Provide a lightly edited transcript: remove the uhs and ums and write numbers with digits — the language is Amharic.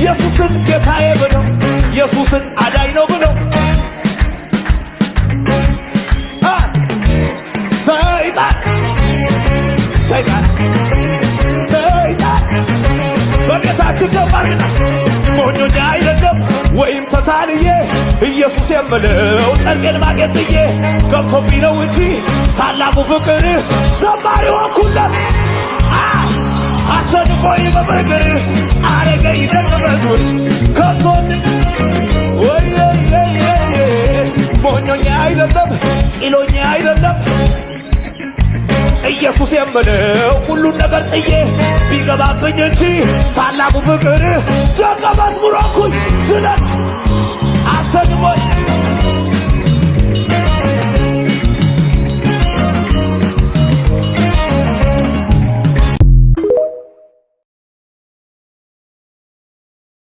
ኢየሱስን ጌታዬ ብለው ኢየሱስን አዳኝ ነው ብለው ሰይጣን ሰይጣን ሰይጣን በጌታችን ገባርና ሞኞኛ አይደለም ወይም ተታልዬ ኢየሱስ የምለው ጨርቄን ማጌጥዬ ገብቶብኝ ነው እንጂ ታላቁ ፍቅር ዘማሪ ሆንኩለት አሸንፎኝ በፍቅር አረገኝ ደቀመዙን ከቶን ወየየየ ሞኞኛ አይደለም ቂሎኛ አይደለም ኢየሱስ የምለው ሁሉን ነገር ጥዬ ቢገባብኝ እንጂ ታላቁ ፍቅር ደቀ መዝሙር ሆንኩኝ ስለ አሸንፎኝ